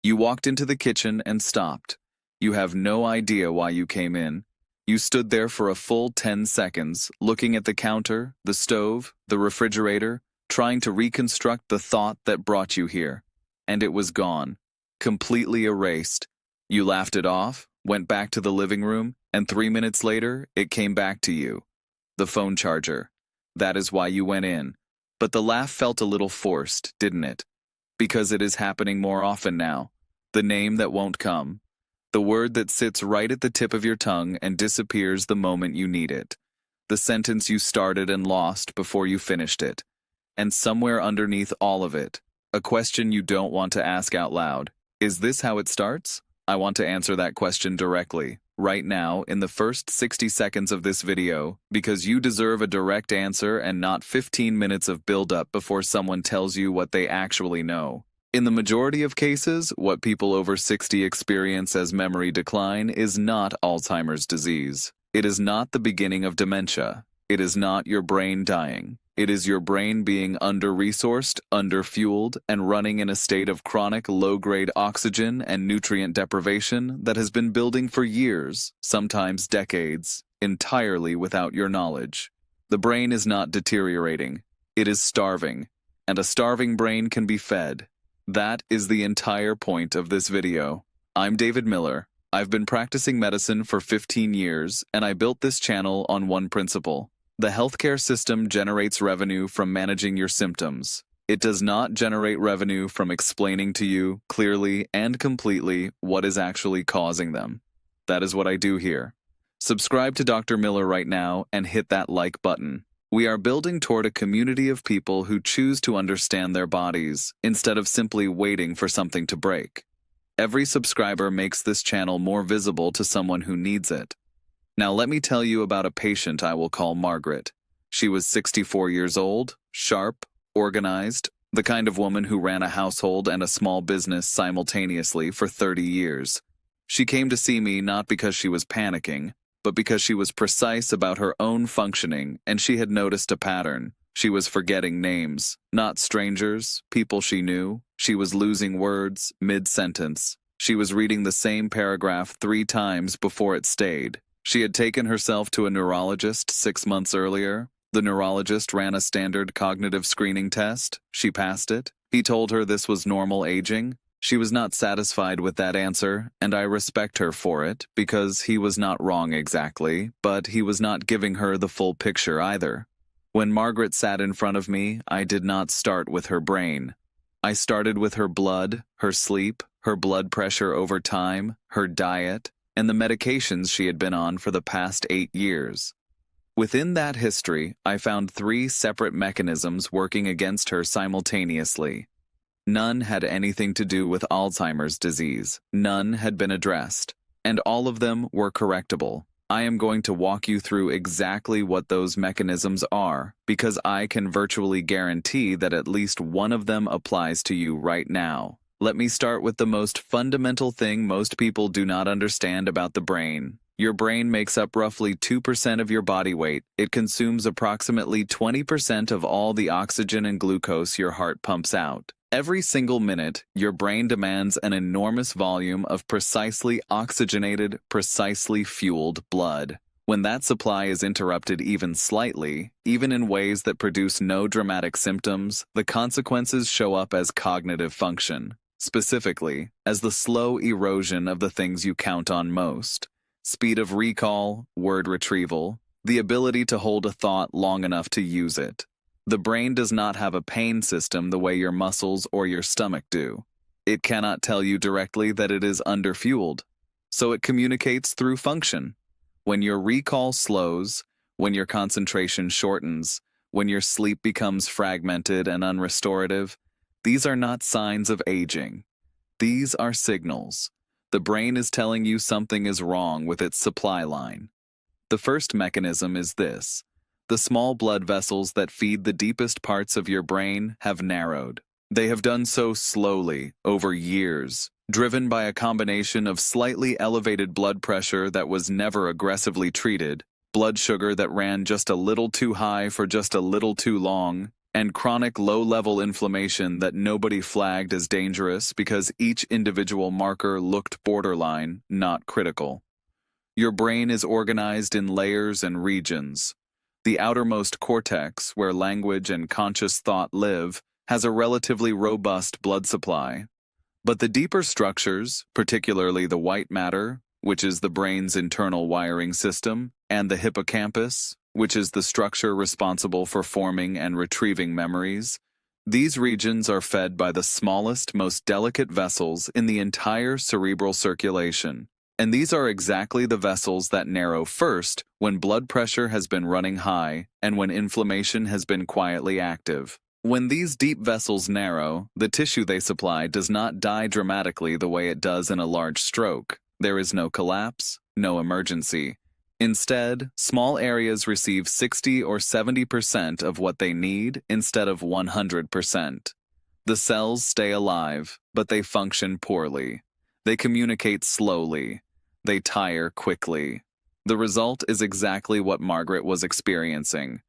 You walked into the kitchen and stopped. You have no idea why you came in. You stood there for a full 10 seconds, looking at the counter, the stove, the refrigerator, trying to reconstruct the thought that brought you here. And it was gone. Completely erased. You laughed it off, went back to the living room, and 3 minutes later, it came back to you. The phone charger. That is why you went in. But the laugh felt a little forced, didn't it? Because it is happening more often now. The name that won't come. The word that sits right at the tip of your tongue and disappears the moment you need it. The sentence you started and lost before you finished it. And somewhere underneath all of it, a question you don't want to ask out loud. Is this how it starts? I want to answer that question directly, right now, in the first 60 seconds of this video, because you deserve a direct answer and not 15 minutes of build-up before someone tells you what they actually know. In the majority of cases, what people over 60 experience as memory decline is not Alzheimer's disease. It is not the beginning of dementia. It is not your brain dying. It is your brain being under-resourced, under-fueled, and running in a state of chronic low-grade oxygen and nutrient deprivation that has been building for years, sometimes decades, entirely without your knowledge. The brain is not deteriorating. It is starving. And a starving brain can be fed. That is the entire point of this video. I'm David Miller. I've been practicing medicine for 15 years, and I built this channel on one principle. The healthcare system generates revenue from managing your symptoms. It does not generate revenue from explaining to you, clearly and completely, what is actually causing them. That is what I do here. Subscribe to Dr. Miller right now and hit that like button. We are building toward a community of people who choose to understand their bodies, instead of simply waiting for something to break. Every subscriber makes this channel more visible to someone who needs it. Now let me tell you about a patient I will call Margaret. She was 64 years old, sharp, organized, the kind of woman who ran a household and a small business simultaneously for 30 years. She came to see me not because she was panicking, but because she was precise about her own functioning and she had noticed a pattern. She was forgetting names, not strangers, people she knew. She was losing words mid-sentence. She was reading the same paragraph 3 times before it stayed. She had taken herself to a neurologist 6 months earlier. The neurologist ran a standard cognitive screening test. She passed it. He told her this was normal aging. She was not satisfied with that answer, and I respect her for it, because he was not wrong exactly, but he was not giving her the full picture either. When Margaret sat in front of me, I did not start with her brain. I started with her blood, her sleep, her blood pressure over time, her diet, and the medications she had been on for the past 8 years. Within that history, I found 3 separate mechanisms working against her simultaneously. None had anything to do with Alzheimer's disease. None had been addressed. And all of them were correctable. I am going to walk you through exactly what those mechanisms are, because I can virtually guarantee that at least one of them applies to you right now. Let me start with the most fundamental thing most people do not understand about the brain. Your brain makes up roughly 2% of your body weight. It consumes approximately 20% of all the oxygen and glucose your heart pumps out. Every single minute, your brain demands an enormous volume of precisely oxygenated, precisely fueled blood. When that supply is interrupted even slightly, even in ways that produce no dramatic symptoms, the consequences show up as cognitive function, specifically, as the slow erosion of the things you count on most. Speed of recall, word retrieval, the ability to hold a thought long enough to use it. The brain does not have a pain system the way your muscles or your stomach do. It cannot tell you directly that it is underfueled, so it communicates through function. When your recall slows, when your concentration shortens, when your sleep becomes fragmented and unrestorative, these are not signs of aging. These are signals. The brain is telling you something is wrong with its supply line. The first mechanism is this. The small blood vessels that feed the deepest parts of your brain have narrowed. They have done so slowly, over years, driven by a combination of slightly elevated blood pressure that was never aggressively treated, blood sugar that ran just a little too high for just a little too long, and chronic low-level inflammation that nobody flagged as dangerous because each individual marker looked borderline, not critical. Your brain is organized in layers and regions. The outermost cortex, where language and conscious thought live, has a relatively robust blood supply. But the deeper structures, particularly the white matter, which is the brain's internal wiring system, and the hippocampus, which is the structure responsible for forming and retrieving memories, these regions are fed by the smallest, most delicate vessels in the entire cerebral circulation. And these are exactly the vessels that narrow first when blood pressure has been running high and when inflammation has been quietly active. When these deep vessels narrow, the tissue they supply does not die dramatically the way it does in a large stroke. There is no collapse, no emergency. Instead, small areas receive 60 or 70% of what they need instead of 100%. The cells stay alive, but they function poorly. They communicate slowly. They tire quickly. The result is exactly what Margaret was experiencing.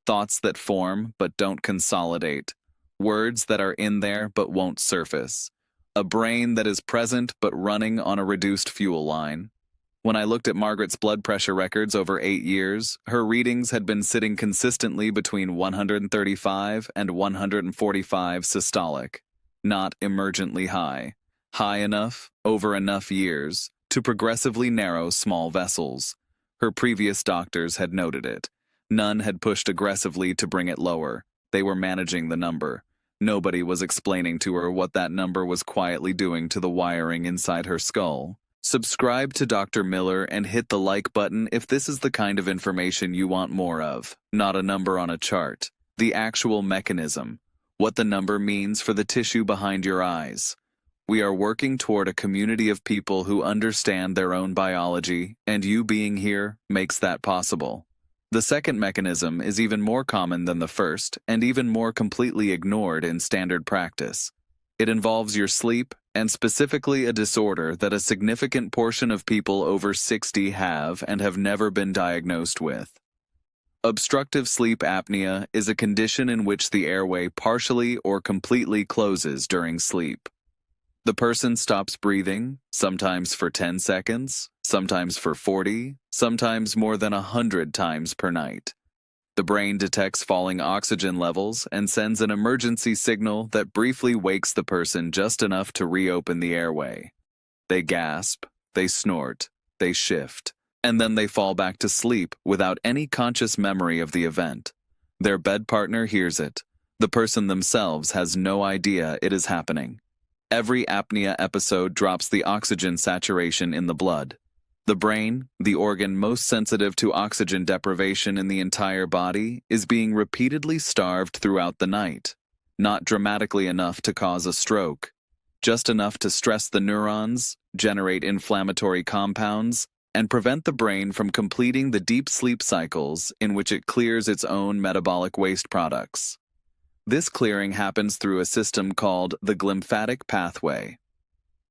Thoughts that form but don't consolidate. Words that are in there but won't surface. A brain that is present but running on a reduced fuel line. When I looked at Margaret's blood pressure records over 8 years, her readings had been sitting consistently between 135 and 145 systolic. Not emergently high. High enough, over enough years, to progressively narrow small vessels. Her previous doctors had noted it. None had pushed aggressively to bring it lower. They were managing the number. Nobody was explaining to her what that number was quietly doing to the wiring inside her skull. Subscribe to Dr. Miller and hit the like button if this is the kind of information you want more of. Not a number on a chart. The actual mechanism. What the number means for the tissue behind your eyes. We are working toward a community of people who understand their own biology, and you being here makes that possible. The second mechanism is even more common than the first, and even more completely ignored in standard practice. It involves your sleep, and specifically a disorder that a significant portion of people over 60 have and have never been diagnosed with. Obstructive sleep apnea is a condition in which the airway partially or completely closes during sleep. The person stops breathing, sometimes for 10 seconds, sometimes for 40, sometimes more than 100 times per night. The brain detects falling oxygen levels and sends an emergency signal that briefly wakes the person just enough to reopen the airway. They gasp, they snort, they shift, and then they fall back to sleep without any conscious memory of the event. Their bed partner hears it. The person themselves has no idea it is happening. Every apnea episode drops the oxygen saturation in the blood. The brain, the organ most sensitive to oxygen deprivation in the entire body, is being repeatedly starved throughout the night. Not dramatically enough to cause a stroke. Just enough to stress the neurons, generate inflammatory compounds, and prevent the brain from completing the deep sleep cycles in which it clears its own metabolic waste products. This clearing happens through a system called the glymphatic pathway.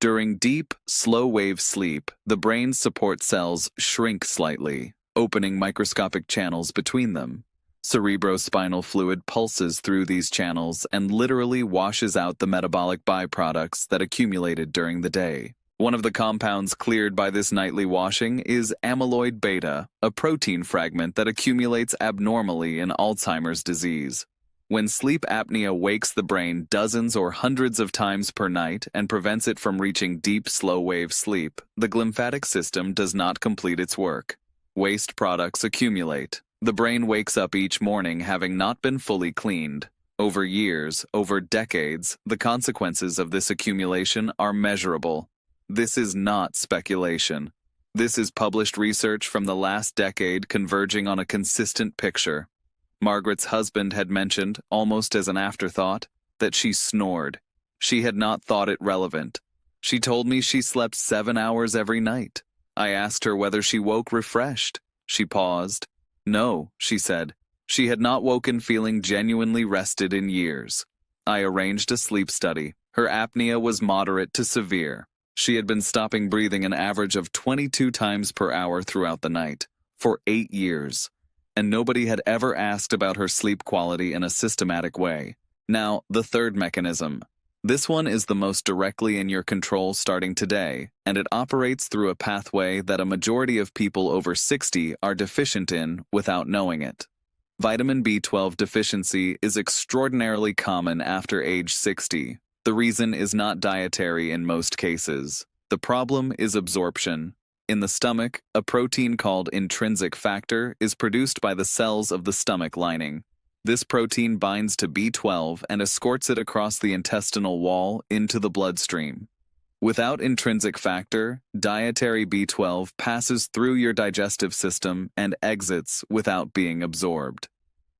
During deep, slow-wave sleep, the brain's support cells shrink slightly, opening microscopic channels between them. Cerebrospinal fluid pulses through these channels and literally washes out the metabolic byproducts that accumulated during the day. One of the compounds cleared by this nightly washing is amyloid beta, a protein fragment that accumulates abnormally in Alzheimer's disease. When sleep apnea wakes the brain dozens or hundreds of times per night and prevents it from reaching deep, slow-wave sleep, the glymphatic system does not complete its work. Waste products accumulate. The brain wakes up each morning having not been fully cleaned. Over years, over decades, the consequences of this accumulation are measurable. This is not speculation. This is published research from the last decade converging on a consistent picture. Margaret's husband had mentioned, almost as an afterthought, that she snored. She had not thought it relevant. She told me she slept 7 hours every night. I asked her whether she woke refreshed. She paused. No, she said. She had not woken feeling genuinely rested in years. I arranged a sleep study. Her apnea was moderate to severe. She had been stopping breathing an average of 22 times per hour throughout the night, for 8 years. and nobody had ever asked about her sleep quality in a systematic way. Now, the third mechanism. This one is the most directly in your control starting today, and it operates through a pathway that a majority of people over 60 are deficient in without knowing it. Vitamin B12 deficiency is extraordinarily common after age 60. The reason is not dietary in most cases. The problem is absorption. In the stomach, a protein called intrinsic factor is produced by the cells of the stomach lining. This protein binds to B12 and escorts it across the intestinal wall into the bloodstream. Without intrinsic factor, dietary B12 passes through your digestive system and exits without being absorbed.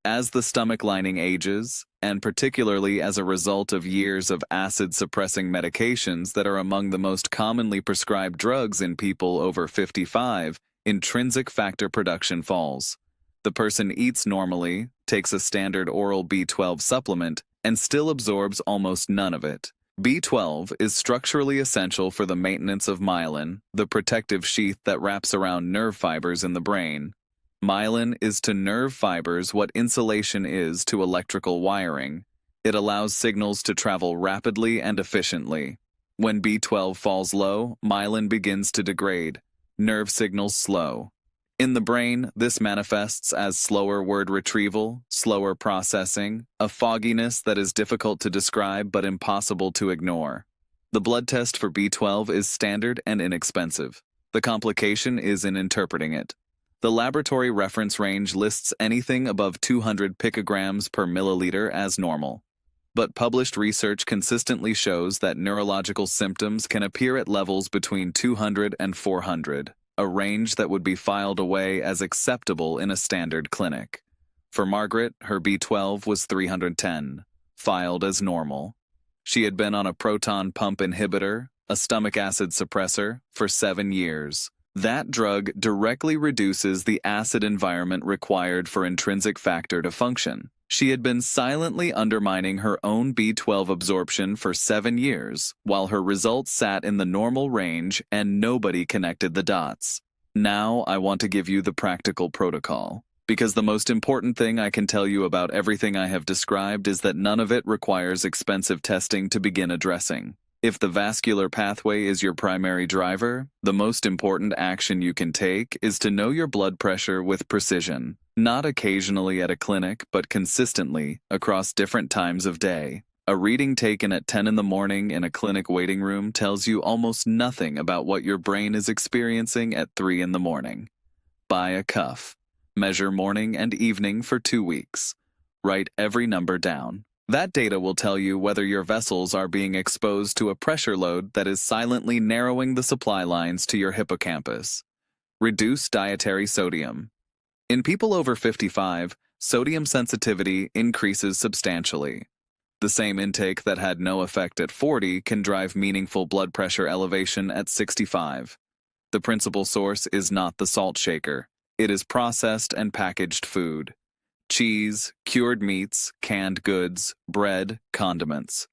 As the stomach lining ages, and particularly as a result of years of acid-suppressing medications that are among the most commonly prescribed drugs in people over 55, intrinsic factor production falls. The person eats normally, takes a standard oral B12 supplement, and still absorbs almost none of it. B12 is structurally essential for the maintenance of myelin, the protective sheath that wraps around nerve fibers in the brain. Myelin is to nerve fibers what insulation is to electrical wiring. It allows signals to travel rapidly and efficiently. When B12 falls low, myelin begins to degrade. Nerve signals slow. In the brain, this manifests as slower word retrieval, slower processing, a fogginess that is difficult to describe but impossible to ignore. The blood test for B12 is standard and inexpensive. The complication is in interpreting it. The laboratory reference range lists anything above 200 picograms per milliliter as normal. But published research consistently shows that neurological symptoms can appear at levels between 200 and 400, a range that would be filed away as acceptable in a standard clinic. For Margaret, her B12 was 310, filed as normal. She had been on a proton pump inhibitor, a stomach acid suppressor, for 7 years. That drug directly reduces the acid environment required for intrinsic factor to function. She had been silently undermining her own B12 absorption for 7 years, while her results sat in the normal range and nobody connected the dots. Now I want to give you the practical protocol, because the most important thing I can tell you about everything I have described is that none of it requires expensive testing to begin addressing. If the vascular pathway is your primary driver, the most important action you can take is to know your blood pressure with precision, not occasionally at a clinic, but consistently across different times of day. A reading taken at 10 in the morning in a clinic waiting room tells you almost nothing about what your brain is experiencing at 3 in the morning. Buy a cuff. Measure morning and evening for 2 weeks. Write every number down. That data will tell you whether your vessels are being exposed to a pressure load that is silently narrowing the supply lines to your hippocampus. Reduce dietary sodium. In people over 55, sodium sensitivity increases substantially. The same intake that had no effect at 40 can drive meaningful blood pressure elevation at 65. The principal source is not the salt shaker. It is processed and packaged food. Cheese, cured meats, canned goods, bread, condiments.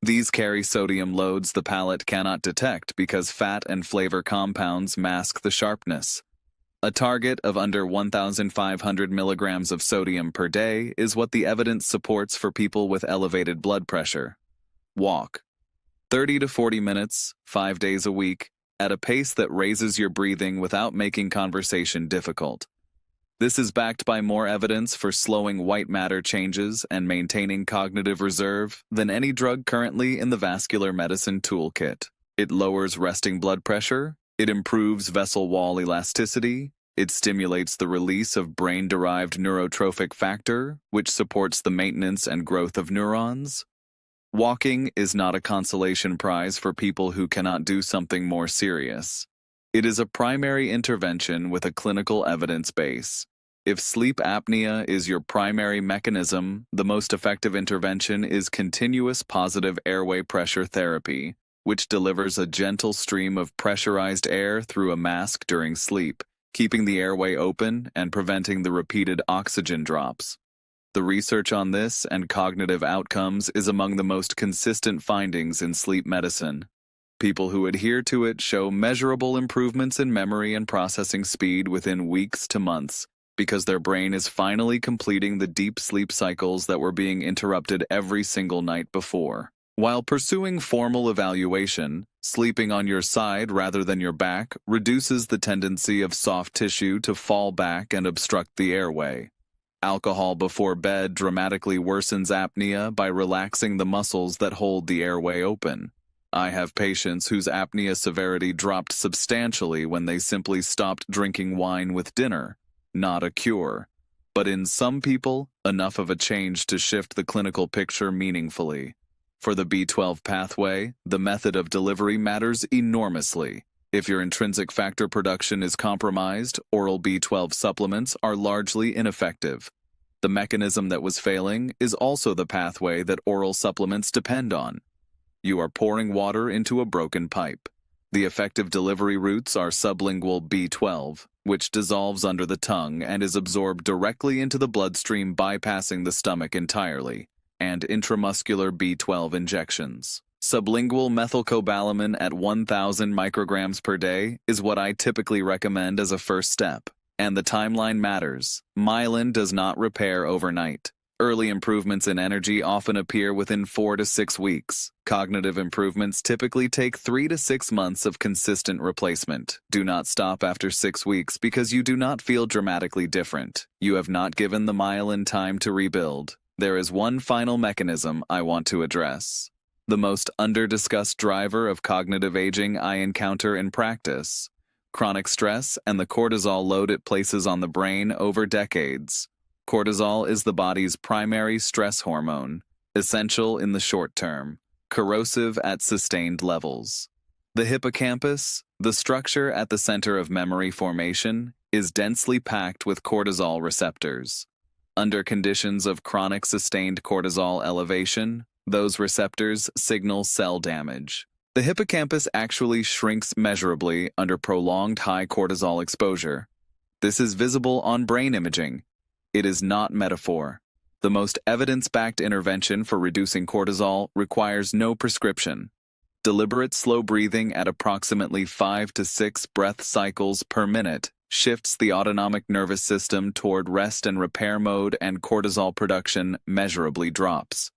These carry sodium loads the palate cannot detect because fat and flavor compounds mask the sharpness. A target of under 1,500 milligrams of sodium per day is what the evidence supports for people with elevated blood pressure. Walk 30 to 40 minutes, 5 days a week, at a pace that raises your breathing without making conversation difficult. This is backed by more evidence for slowing white matter changes and maintaining cognitive reserve than any drug currently in the vascular medicine toolkit. It lowers resting blood pressure, it improves vessel wall elasticity, it stimulates the release of brain-derived neurotrophic factor, which supports the maintenance and growth of neurons. Walking is not a consolation prize for people who cannot do something more serious. It is a primary intervention with a clinical evidence base. If sleep apnea is your primary mechanism, the most effective intervention is continuous positive airway pressure therapy, which delivers a gentle stream of pressurized air through a mask during sleep, keeping the airway open and preventing the repeated oxygen drops. The research on this and cognitive outcomes is among the most consistent findings in sleep medicine. People who adhere to it show measurable improvements in memory and processing speed within weeks to months, because their brain is finally completing the deep sleep cycles that were being interrupted every single night before. While pursuing formal evaluation, sleeping on your side rather than your back reduces the tendency of soft tissue to fall back and obstruct the airway. Alcohol before bed dramatically worsens apnea by relaxing the muscles that hold the airway open. I have patients whose apnea severity dropped substantially when they simply stopped drinking wine with dinner. Not a cure, but in some people, enough of a change to shift the clinical picture meaningfully. For the B12 pathway, the method of delivery matters enormously. If your intrinsic factor production is compromised, oral B12 supplements are largely ineffective. The mechanism that was failing is also the pathway that oral supplements depend on. You are pouring water into a broken pipe. The effective delivery routes are sublingual B12, which dissolves under the tongue and is absorbed directly into the bloodstream, bypassing the stomach entirely, and intramuscular B12 injections. Sublingual methylcobalamin at 1,000 micrograms per day is what I typically recommend as a first step. And the timeline matters. Myelin does not repair overnight. Early improvements in energy often appear within 4 to 6 weeks. Cognitive improvements typically take 3 to 6 months of consistent replacement. Do not stop after 6 weeks because you do not feel dramatically different. You have not given the myelin time to rebuild. There is one final mechanism I want to address. The most under-discussed driver of cognitive aging I encounter in practice: chronic stress and the cortisol load it places on the brain over decades. Cortisol is the body's primary stress hormone, essential in the short term, corrosive at sustained levels. The hippocampus, the structure at the center of memory formation, is densely packed with cortisol receptors. Under conditions of chronic sustained cortisol elevation, those receptors signal cell damage. The hippocampus actually shrinks measurably under prolonged high cortisol exposure. This is visible on brain imaging. It is not metaphor. The most evidence-backed intervention for reducing cortisol requires no prescription. Deliberate slow breathing at approximately 5 to 6 breath cycles per minute shifts the autonomic nervous system toward rest and repair mode, and cortisol production measurably drops.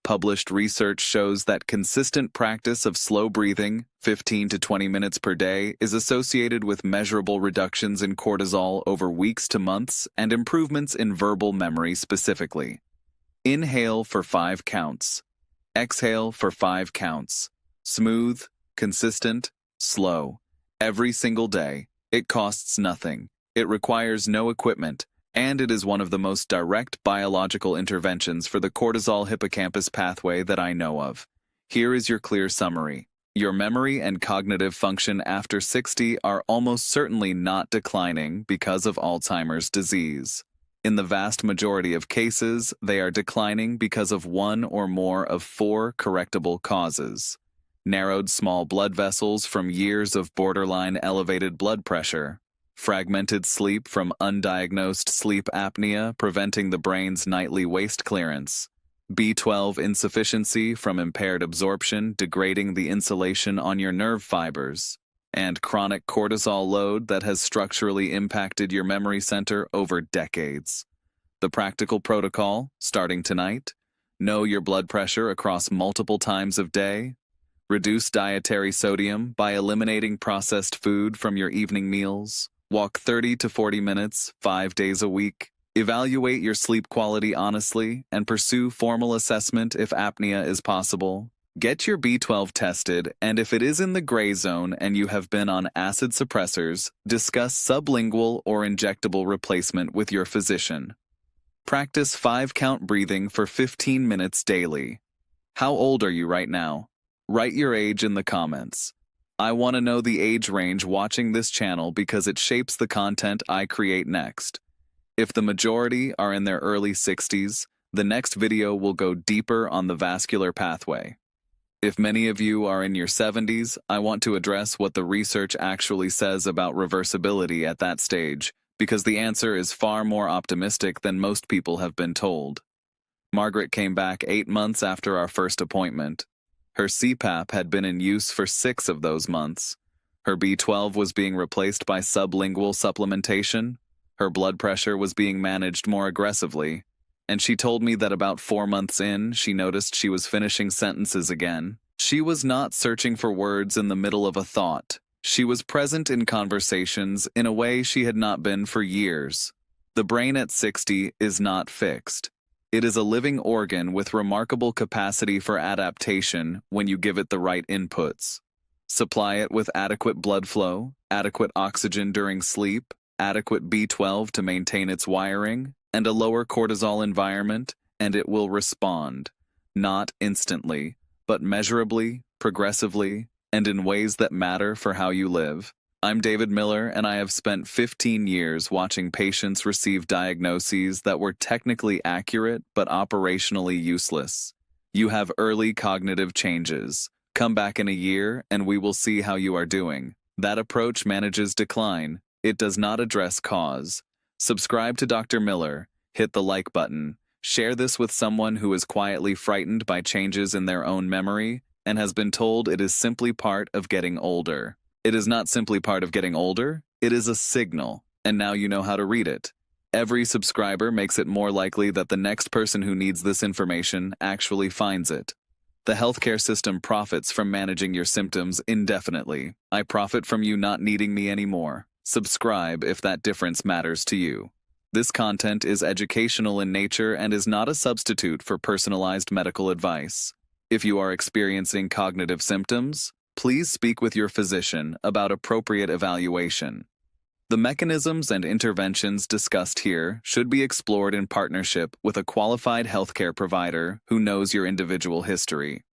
Published research shows that consistent practice of slow breathing, 15 to 20 minutes per day, is associated with measurable reductions in cortisol over weeks to months and improvements in verbal memory specifically. Inhale for 5 counts. Exhale for 5 counts. Smooth, consistent, slow. Every single day. It costs nothing. It requires no equipment. And it is one of the most direct biological interventions for the cortisol hippocampus pathway that I know of. Here is your clear summary. Your memory and cognitive function after 60 are almost certainly not declining because of Alzheimer's disease. In the vast majority of cases, they are declining because of one or more of 4 correctable causes: narrowed small blood vessels from years of borderline elevated blood pressure, fragmented sleep from undiagnosed sleep apnea preventing the brain's nightly waste clearance, B12 insufficiency from impaired absorption degrading the insulation on your nerve fibers, and chronic cortisol load that has structurally impacted your memory center over decades. The practical protocol, starting tonight: know your blood pressure across multiple times of day, reduce dietary sodium by eliminating processed food from your evening meals, walk 30 to 40 minutes, 5 days a week, evaluate your sleep quality honestly, and pursue formal assessment if apnea is possible. Get your B12 tested, and if it is in the gray zone and you have been on acid suppressors, discuss sublingual or injectable replacement with your physician. Practice 5-count breathing for 15 minutes daily. How old are you right now? Write your age in the comments. I want to know the age range watching this channel because it shapes the content I create next. If the majority are in their early 60s, the next video will go deeper on the vascular pathway. If many of you are in your 70s, I want to address what the research actually says about reversibility at that stage, because the answer is far more optimistic than most people have been told. Margaret came back 8 months after our first appointment. Her CPAP had been in use for 6 of those months. Her B12 was being replaced by sublingual supplementation. Her blood pressure was being managed more aggressively, and she told me that about 4 months in, she noticed she was finishing sentences again. She was not searching for words in the middle of a thought. She was present in conversations in a way she had not been for years. The brain at 60 is not fixed. It is a living organ with remarkable capacity for adaptation when you give it the right inputs. Supply it with adequate blood flow, adequate oxygen during sleep, adequate B12 to maintain its wiring, and a lower cortisol environment, and it will respond. Not instantly, but measurably, progressively, and in ways that matter for how you live. I'm David Miller, and I have spent 15 years watching patients receive diagnoses that were technically accurate but operationally useless. You have early cognitive changes. Come back in a year, and we will see how you are doing. That approach manages decline. It does not address cause. Subscribe to Dr. Miller, hit the like button, share this with someone who is quietly frightened by changes in their own memory and has been told it is simply part of getting older. It is not simply part of getting older, it is a signal, and now you know how to read it. Every subscriber makes it more likely that the next person who needs this information actually finds it. The healthcare system profits from managing your symptoms indefinitely. I profit from you not needing me anymore. Subscribe if that difference matters to you. This content is educational in nature and is not a substitute for personalized medical advice. If you are experiencing cognitive symptoms, please speak with your physician about appropriate evaluation. The mechanisms and interventions discussed here should be explored in partnership with a qualified healthcare provider who knows your individual history.